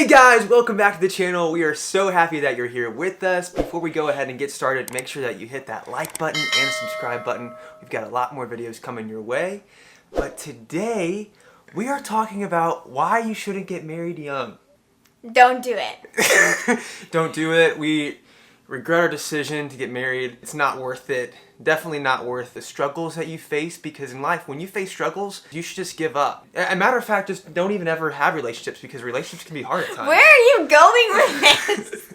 Hey guys, welcome back to the channel. We are so happy that you're here with us. Before we go ahead and get started, make sure that you hit that like button and subscribe button. We've got a lot more videos coming your way. But today, we are talking about why you shouldn't get married young. Don't do it. Don't do it. We regret our decision to get married. It's not worth it. Definitely not worth the struggles that you face, because in life, when you face struggles, you should just give up. As a matter of fact, just don't even ever have relationships, because relationships can be hard at times. Where are you going with this?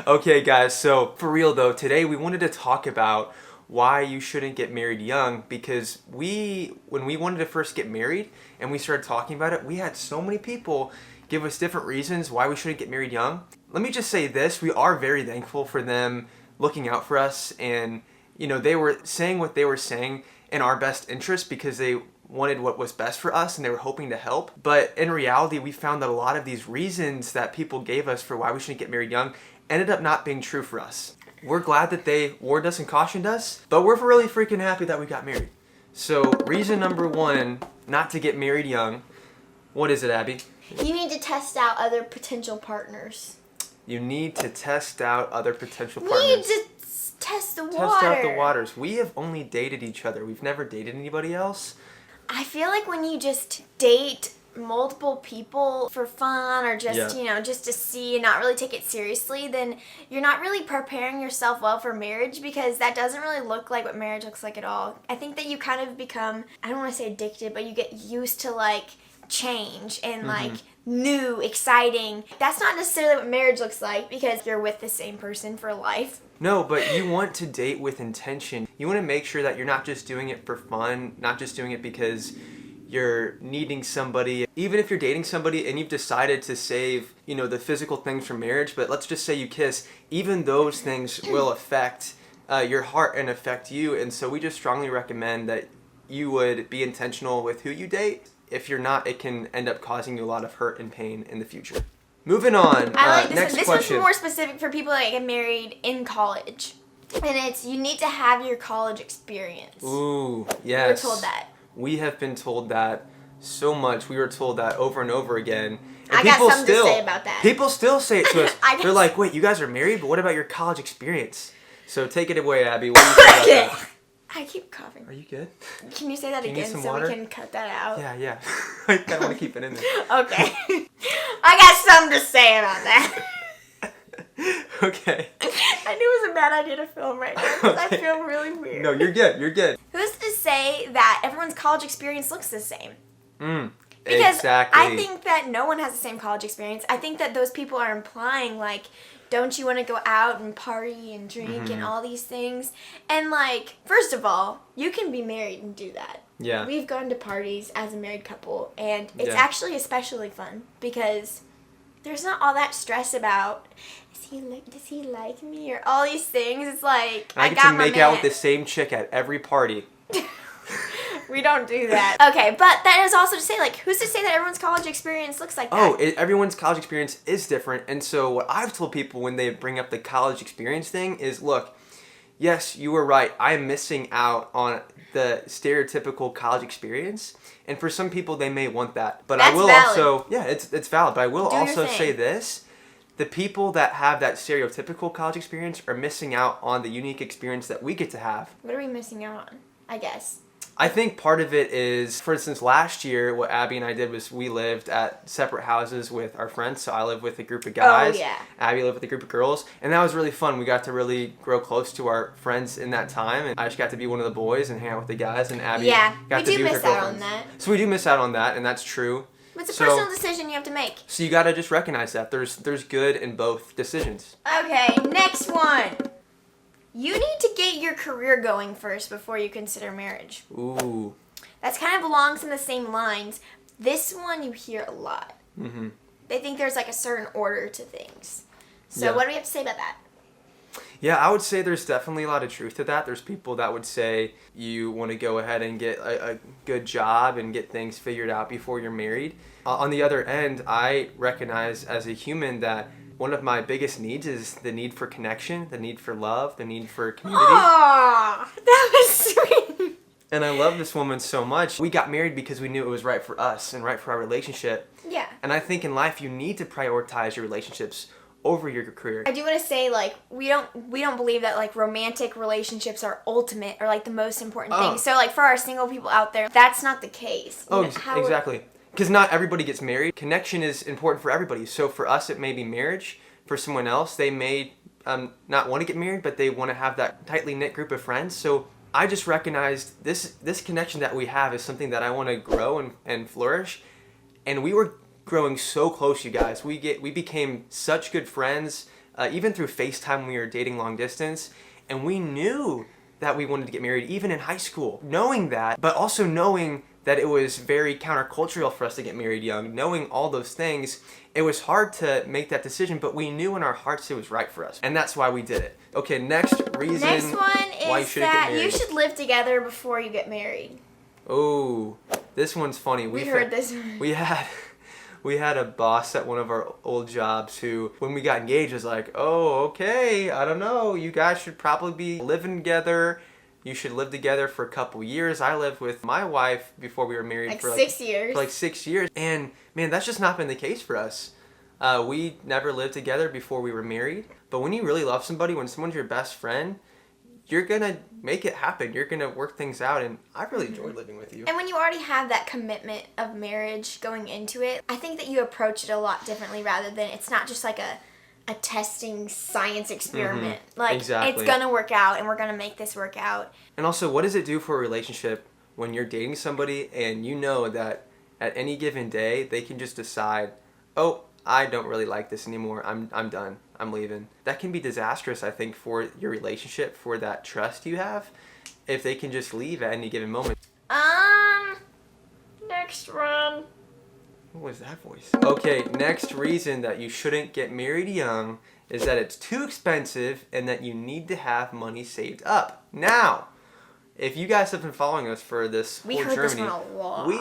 Okay, guys, so for real though, today we wanted to talk about why you shouldn't get married young, because when we wanted to first get married and we started talking about it, we had so many people give us different reasons why we shouldn't get married young. Let me just say this, we are very thankful for them looking out for us, and they were saying what they were saying in our best interest because they wanted what was best for us and they were hoping to help. But in reality, we found that a lot of these reasons that people gave us for why we shouldn't get married young ended up not being true for us. We're glad that they warned us and cautioned us, but we're really freaking happy that we got married. So reason number one not to get married young, what is it, Abby? You need to test out other potential partners. You need to test out other potential partners. We need to test the water. Test out the waters. We have only dated each other. We've never dated anybody else. I feel like when you just date multiple people for fun or just, just to see and not really take it seriously, then you're not really preparing yourself well for marriage, because that doesn't really look like what marriage looks like at all. I think that you kind of become, I don't want to say addicted, but you get used to change and new, exciting. That's not necessarily what marriage looks like, because you're with the same person for life. No, but you want to date with intention. You want to make sure that you're not just doing it for fun, not just doing it because you're needing somebody. Even if you're dating somebody and you've decided to save, the physical things from marriage, but let's just say you kiss, even those things will affect your heart and affect you. And so we just strongly recommend that you would be intentional with who you date. If you're not, it can end up causing you a lot of hurt and pain in the future. Moving on. I like this next one. This question. one's more specific for people that get married in college. And it's, you need to have your college experience. Ooh, yes. We were told that. We have been told that so much. We were told that over and over again. And I got something to say about that. People still say it to us. They're like, wait, you guys are married, but what about your college experience? So take it away, Abby. What do you think about that? I keep coughing. Are you good? Can you say that again so water? we can cut that out? Yeah. I kind of want to keep it in there. Okay. I got something to say about that. Okay. I knew it was a bad idea to film right now, because I feel really weird. No, you're good. Who's to say that everyone's college experience looks the same? Because exactly. I think that no one has the same college experience. I think that those people are implying, don't you want to go out and party and drink and all these things? And, first of all, you can be married and do that. Yeah. We've gone to parties as a married couple, and it's actually especially fun, because there's not all that stress about, does he like me, or all these things. It's like, I get got to my make out with the same chick at every party. We don't do that. Okay, but that is also to say, who's to say that everyone's college experience looks like that? Oh, everyone's college experience is different. And so what I've told people when they bring up the college experience thing is, look, yes, you were right. I'm missing out on the stereotypical college experience. And for some people, they may want that. But That's I will valid. also, it's valid. But I will Do your also thing. say this. The people that have that stereotypical college experience are missing out on the unique experience that we get to have. What are we missing out on, I guess? I think part of it is, for instance, last year, what Abby and I did was we lived at separate houses with our friends. So I lived with a group of guys. Oh, yeah. Abby lived with a group of girls. And that was really fun. We got to really grow close to our friends in that time. And I just got to be one of the boys and hang out with the guys. And Abby got to be with her girlfriends. We do miss out on that. So we do miss out on that, and that's true. It's a personal decision you have to make. So you got to just recognize that. There's good in both decisions. Okay, next one. You need to get your career going first before you consider marriage. Ooh. That's kind of along some of the same lines. This one you hear a lot. Mm-hmm. They think there's a certain order to things. So what do we have to say about that? Yeah, I would say there's definitely a lot of truth to that. There's people that would say you want to go ahead and get a good job and get things figured out before you're married. On the other end, I recognize as a human that one of my biggest needs is the need for connection, the need for love, the need for community. Aww, that was sweet. And I love this woman so much. We got married because we knew it was right for us and right for our relationship. Yeah. And I think in life you need to prioritize your relationships over your career. I do want to say, like, we don't believe that, like, romantic relationships are ultimate or, like, the most important thing. So, like, for our single people out there, that's not the case. Oh, exactly. Because not everybody gets married. Connection is important for everybody. So for us, it may be marriage. For someone else, they may not want to get married, but they want to have that tightly knit group of friends. So I just recognized this connection that we have is something that I want to grow and flourish. And we were growing so close, you guys. We became such good friends, even through FaceTime when we were dating long distance. And we knew that we wanted to get married even in high school. Knowing that, but also knowing that it was very countercultural for us to get married young. Knowing all those things, it was hard to make that decision, but we knew in our hearts it was right for us. And that's why we did it. Okay, next reason Next one why you is shouldn't that get married. you should live together before you get married. Oh, this one's funny. We heard this one. We had a boss at one of our old jobs who, when we got engaged, was like, oh, okay, I don't know. You guys should probably be living together. You should live together for a couple years. I lived with my wife before we were married for 6 years. For like 6 years. And man, that's just not been the case for us. We never lived together before we were married. But when you really love somebody, when someone's your best friend, you're going to make it happen. You're going to work things out. And I really enjoyed living with you. And when you already have that commitment of marriage going into it, I think that you approach it a lot differently rather than it's not just like a testing science experiment. Like, exactly. It's going to work out and we're going to make this work out. And also, what does it do for a relationship when you're dating somebody and you know that at any given day they can just decide, oh, I don't really like this anymore. I'm done. I'm leaving. That can be disastrous, I think, for your relationship, for that trust you have, if they can just leave at any given moment. Next one. What was that voice? Okay, next reason that you shouldn't get married young is that it's too expensive and that you need to have money saved up. Now, if you guys have been following us for this whole journey, this one a lot. we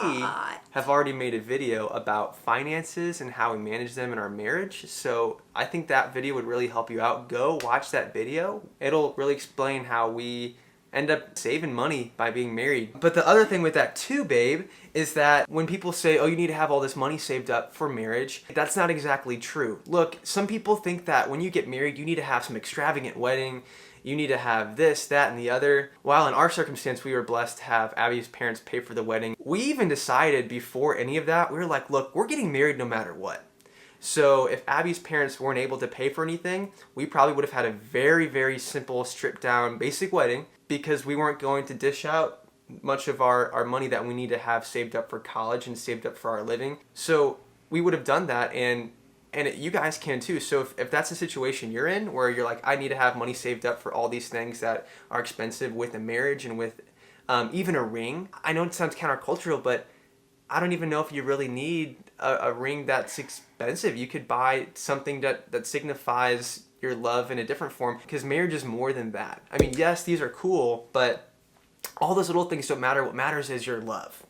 have already made a video about finances and how we manage them in our marriage. So I think that video would really help you out. Go watch that video. It'll really explain how we end up saving money by being married. But the other thing with that too, babe, is that when people say, oh, you need to have all this money saved up for marriage, that's not exactly true. Look, some people think that when you get married, you need to have some extravagant wedding. You need to have this, that, and the other. While in our circumstance, we were blessed to have Abby's parents pay for the wedding. We even decided before any of that, we were like, look, we're getting married no matter what. So if Abby's parents weren't able to pay for anything, we probably would have had a very, very simple, stripped down, basic wedding because we weren't going to dish out much of our money that we need to have saved up for college and saved up for our living. So we would have done that, and you guys can too. So if that's the situation you're in, where you're like, I need to have money saved up for all these things that are expensive with a marriage and with even a ring. I know it sounds countercultural, but I don't even know if you really need a ring that's expensive. You could buy something that signifies your love in a different form, because marriage is more than that. I mean, yes, these are cool, but all those little things don't matter. What matters is your love.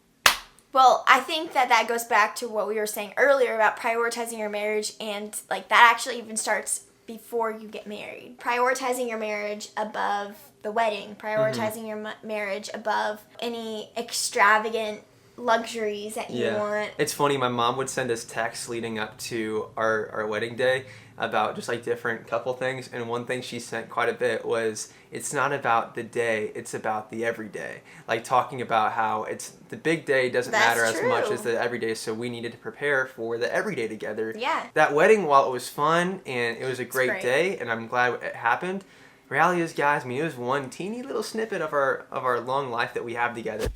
Well, I think that goes back to what we were saying earlier about prioritizing your marriage, and like that actually even starts before you get married. Prioritizing your marriage above the wedding, prioritizing your marriage above any extravagant luxuries that you want. It's funny, my mom would send us texts leading up to our wedding day about just like different couple things, and one thing she sent quite a bit was, it's not about the day, it's about the everyday. Like talking about how it's the big day doesn't matter as much as the everyday, so we needed to prepare for the everyday together. Yeah. That wedding, while it was fun and it was a great day and I'm glad it happened, reality is, guys, I mean, it was one teeny little snippet of our long life that we have together.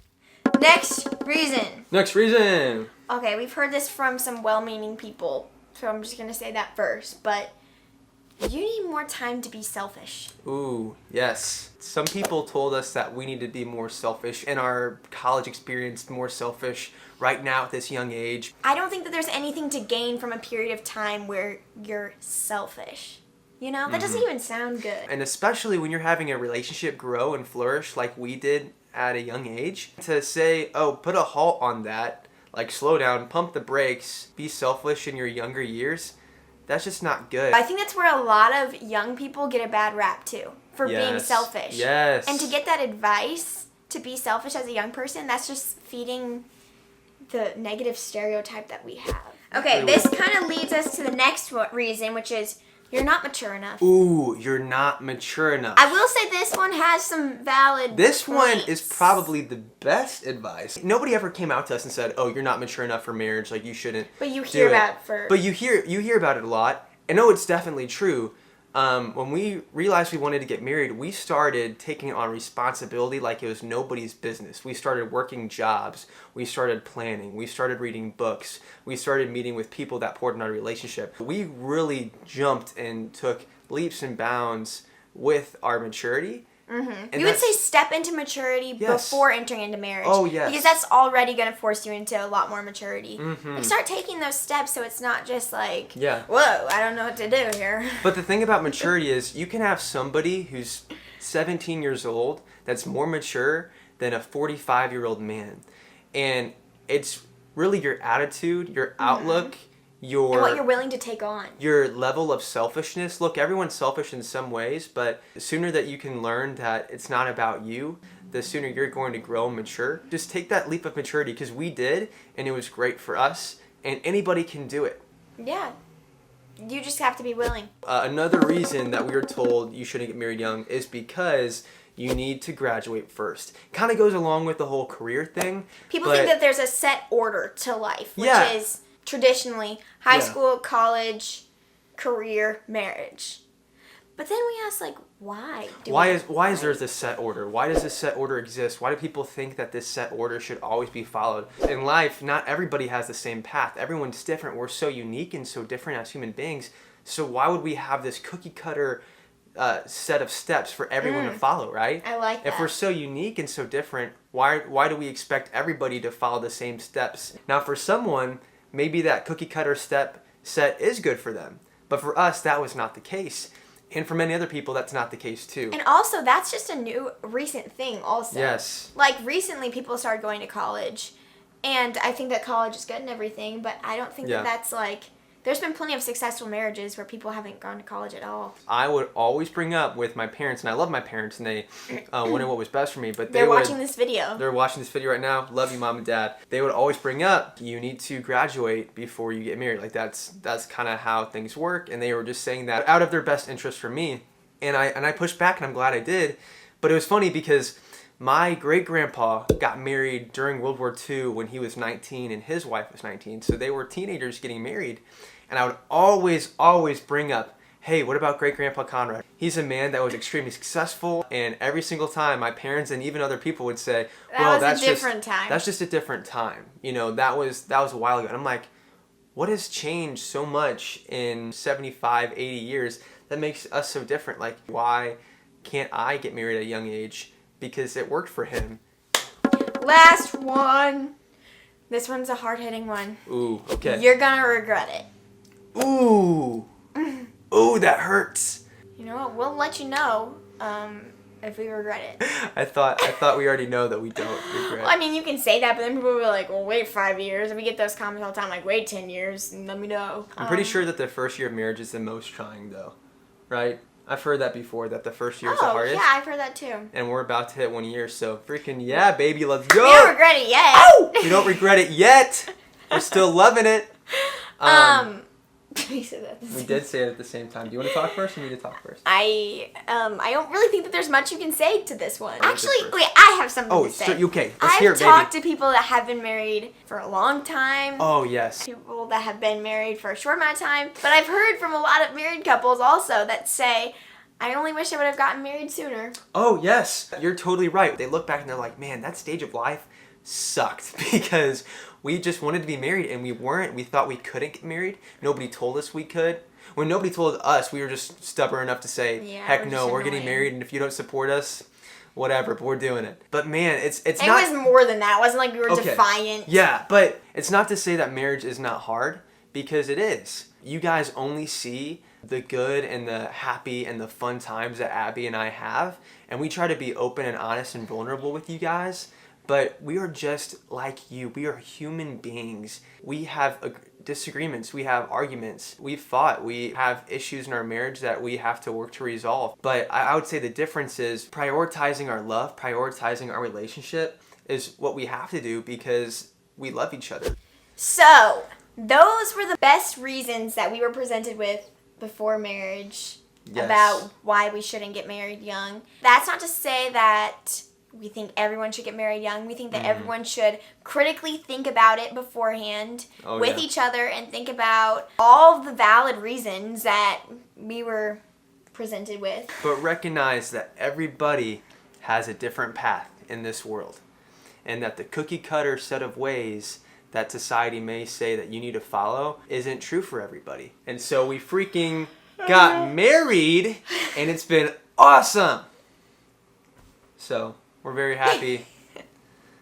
Next reason. Okay, we've heard this from some well-meaning people, so I'm just going to say that first, but you need more time to be selfish. Ooh, yes. Some people told us that we need to be more selfish in our college experience, more selfish right now at this young age. I don't think that there's anything to gain from a period of time where you're selfish. You know, that doesn't even sound good. And especially when you're having a relationship grow and flourish like we did at a young age, to say, oh, put a halt on that, like slow down, pump the brakes, be selfish in your younger years, that's just not good. I think that's where a lot of young people get a bad rap too, for being selfish. Yes. And to get that advice to be selfish as a young person, that's just feeding the negative stereotype that we have. Okay, this kind of leads us to the next reason, which is you're not mature enough. Ooh, you're not mature enough. I will say this one has some valid This points. one is probably the best advice. Nobody ever came out to us and said, "Oh, you're not mature enough for marriage. Like you shouldn't." But you hear about it for. But you hear about it a lot. And no, it's definitely true. When we realized we wanted to get married, we started taking on responsibility like it was nobody's business. We started working jobs. We started planning. We started reading books. We started meeting with people that poured in our relationship. We really jumped and took leaps and bounds with our maturity. You would say step into maturity before entering into marriage. Oh, yes. Because that's already going to force you into a lot more maturity. Like start taking those steps so it's not just like, whoa, I don't know what to do here. But the thing about maturity is you can have somebody who's 17 years old that's more mature than a 45-year-old man. And it's really your attitude, your outlook, and what you're willing to take on. Your level of selfishness. Look, everyone's selfish in some ways, but the sooner that you can learn that it's not about you, the sooner you're going to grow and mature. Just take that leap of maturity, because we did, and it was great for us, and anybody can do it. Yeah. You just have to be willing. Another reason that we were told you shouldn't get married young is because you need to graduate first. Kind of goes along with the whole career thing. People think that there's a set order to life, which is traditionally high school, college, career, marriage. But then we ask, like, why? Why is there this set order? Why does this set order exist? Why do people think that this set order should always be followed? In life, not everybody has the same path. Everyone's different. We're so unique and so different as human beings. So why would we have this cookie cutter set of steps for everyone to follow, right? I like that. If we're so unique and so different, why do we expect everybody to follow the same steps? Now, for someone, maybe that cookie cutter set is good for them. But for us, that was not the case. And for many other people, that's not the case too. And also, that's just a recent thing also. Yes. Like, recently people started going to college. And I think that college is good and everything, but I don't think that that's like... There's been plenty of successful marriages where people haven't gone to college at all. I would always bring up with my parents, and I love my parents, and they wanted what was best for me, but they're watching this video. They're watching this video right now. Love you, Mom and Dad. They would always bring up, you need to graduate before you get married. Like, that's kind of how things work, and they were just saying that out of their best interest for me. And I pushed back, and I'm glad I did. But it was funny because my great-grandpa got married during World War II when he was 19 and his wife was 19. So they were teenagers getting married. And I would always bring up, hey, what about great-grandpa Conrad? He's a man that was extremely successful. And every single time, my parents and even other people would say, well, that's just a different time. You know, that was a while ago. And I'm like, what has changed so much in 75, 80 years that makes us so different? Like, why can't I get married at a young age? Because it worked for him. Last one. This one's a hard-hitting one. Ooh, okay. You're gonna regret it. Ooh. Ooh, that hurts. You know what? We'll let you know if we regret it. I thought we already know that we don't regret. Well, I mean, you can say that, but then people will be like, well, wait 5 years. And we get those comments all the time, like, wait 10 years and let me know. I'm pretty sure that the first year of marriage is the most trying, though. Right? I've heard that before, that the first year is the hardest. Yeah, I've heard that too. And we're about to hit 1 year, so freaking yeah, baby, let's go! We don't regret it yet. Oh! We don't regret it yet! We're still loving it! We said that. We did say it at the same time. Do you want to talk first or me to talk first? I don't really think that there's much you can say to this one. Actually, wait, I have something to say. Okay, let's hear it, baby. I've talked to people that have been married for a long time. Oh, yes. People that have been married for a short amount of time. But I've heard from a lot of married couples also that say, I only wish I would have gotten married sooner. Oh, yes. You're totally right. They look back and they're like, man, that stage of life sucked because we just wanted to be married and we weren't. We thought we couldn't get married. Nobody told us we could. When nobody told us, we were just stubborn enough to say, heck no, we're getting married, and if you don't support us, whatever, but we're doing it. But man, it's not... It was more than that. It wasn't like we were defiant. Yeah, but it's not to say that marriage is not hard, because it is. You guys only see the good and the happy and the fun times that Abby and I have, and we try to be open and honest and vulnerable with you guys, but we are just like you. We are human beings. We have disagreements, we have arguments, we've fought, we have issues in our marriage that we have to work to resolve. But I would say the difference is prioritizing our love, prioritizing our relationship is what we have to do because we love each other. So, those were the best reasons that we were presented with before marriage about why we shouldn't get married young. That's not to say that we think everyone should get married young. We think that everyone should critically think about it beforehand with each other and think about all the valid reasons that we were presented with. But recognize that everybody has a different path in this world, and that the cookie cutter set of ways that society may say that you need to follow isn't true for everybody. And so we freaking got married, and it's been awesome. So we're very happy.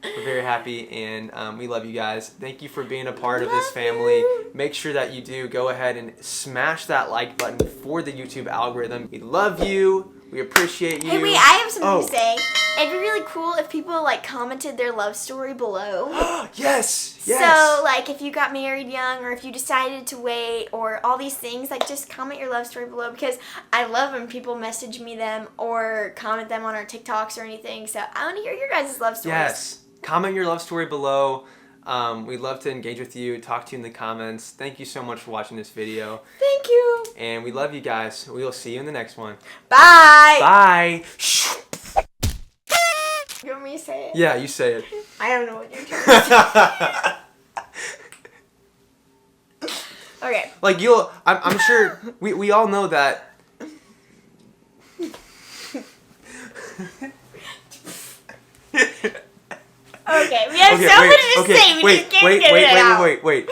We're very happy, and we love you guys. Thank you for being a part of this family. Make sure that you do go ahead and smash that like button for the YouTube algorithm. We love you. We appreciate you. Hey, wait, I have something to say. It'd be really cool if people, like, commented their love story below. Yes! So, like, if you got married young or if you decided to wait or all these things, like, just comment your love story below because I love when people message me them or comment them on our TikToks or anything. So, I want to hear your guys' love stories. Yes. Comment your love story below. We'd love to engage with you, talk to you in the comments. Thank you so much for watching this video. Thank you. And we love you guys. We will see you in the next one. Bye. Bye. You want me to say it? Yeah, you say it. I don't know what you're trying to say. Okay. Like I'm sure we all know that. Okay, we have so much to say. We just can't get it out. Wait.